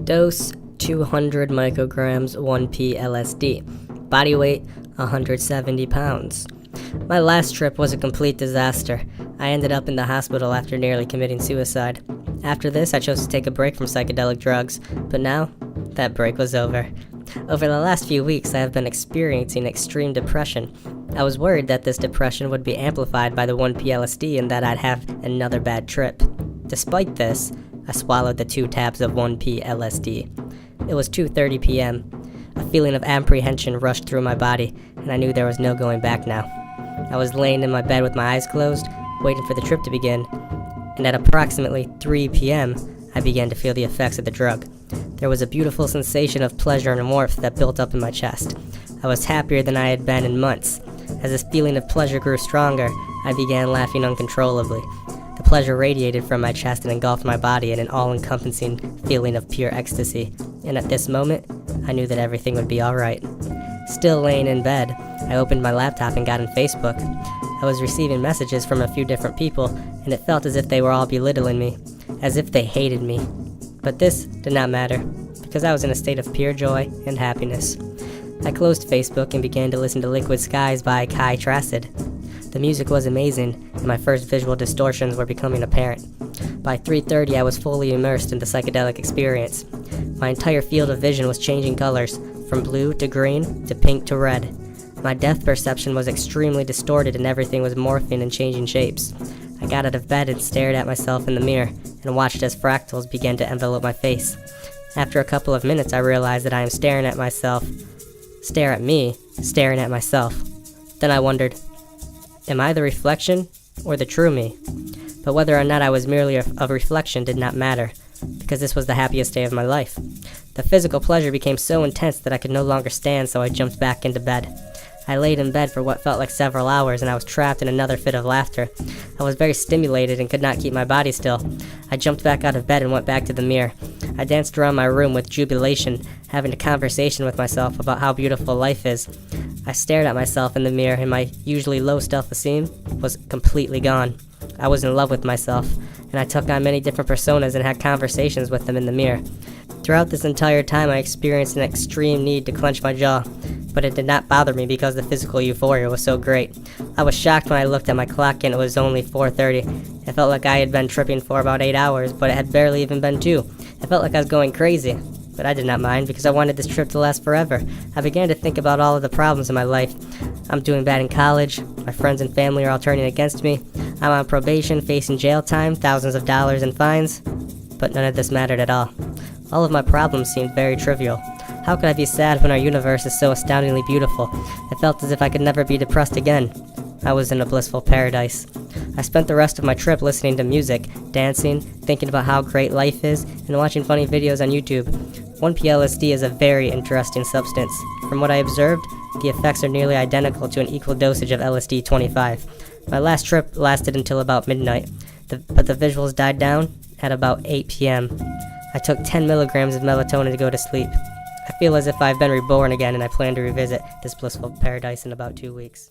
Dose 200 micrograms 1p LSD. Body weight 170 pounds. My last trip was a complete disaster. I ended up in the hospital after nearly committing suicide. After this, I chose to take a break from psychedelic drugs, but now, that break was over. Over the last few weeks, I have been experiencing extreme depression. I was worried that this depression would be amplified by the 1p LSD and that I'd have another bad trip. Despite this, I swallowed the 2 tabs of 1p LSD. It was 2:30 p.m. A feeling of apprehension rushed through my body, and I knew there was no going back now. I was laying in my bed with my eyes closed, waiting for the trip to begin, and at approximately 3 p.m., I began to feel the effects of the drug. There was a beautiful sensation of pleasure and warmth that built up in my chest. I was happier than I had been in months. As this feeling of pleasure grew stronger, I began laughing uncontrollably. The pleasure radiated from my chest and engulfed my body in an all-encompassing feeling of pure ecstasy, and at this moment, I knew that everything would be alright. Still laying in bed, I opened my laptop and got on Facebook. I was receiving messages from a few different people, and it felt as if they were all belittling me, as if they hated me. But this did not matter, because I was in a state of pure joy and happiness. I closed Facebook and began to listen to Liquid Skies by Kai Tracid. The music was amazing, and my first visual distortions were becoming apparent. By 3:30, I was fully immersed in the psychedelic experience. My entire field of vision was changing colors, from blue to green to pink to red. My depth perception was extremely distorted and everything was morphing and changing shapes. I got out of bed and stared at myself in the mirror and watched as fractals began to envelop my face. After a couple of minutes, I realized that I am staring at myself. Stare at me, staring at myself. Then I wondered, am I the reflection or the true me? But whether or not I was merely a reflection did not matter, because this was the happiest day of my life. The physical pleasure became so intense that I could no longer stand, so I jumped back into bed. I laid in bed for what felt like several hours, and I was trapped in another fit of laughter. I was very stimulated and could not keep my body still. I jumped back out of bed and went back to the mirror. I danced around my room with jubilation, having a conversation with myself about how beautiful life is. I stared at myself in the mirror, and my usually low self-esteem was completely gone. I was in love with myself, and I took on many different personas and had conversations with them in the mirror. Throughout this entire time, I experienced an extreme need to clench my jaw, but it did not bother me because the physical euphoria was so great. I was shocked when I looked at my clock and it was only 4:30. It felt like I had been tripping for about 8 hours, but it had barely even been 2. It felt like I was going crazy, but I did not mind because I wanted this trip to last forever. I began to think about all of the problems in my life. I'm doing bad in college, my friends and family are all turning against me, I'm on probation, facing jail time, thousands of dollars in fines, but none of this mattered at all. All of my problems seemed very trivial. How could I be sad when our universe is so astoundingly beautiful? It felt as if I could never be depressed again. I was in a blissful paradise. I spent the rest of my trip listening to music, dancing, thinking about how great life is, and watching funny videos on YouTube. 1p LSD is a very interesting substance. From what I observed, the effects are nearly identical to an equal dosage of LSD 25. My last trip lasted until about midnight, but the visuals died down at about 8 p.m. I took 10 milligrams of melatonin to go to sleep. I feel as if I've been reborn again, and I plan to revisit this blissful paradise in about 2 weeks.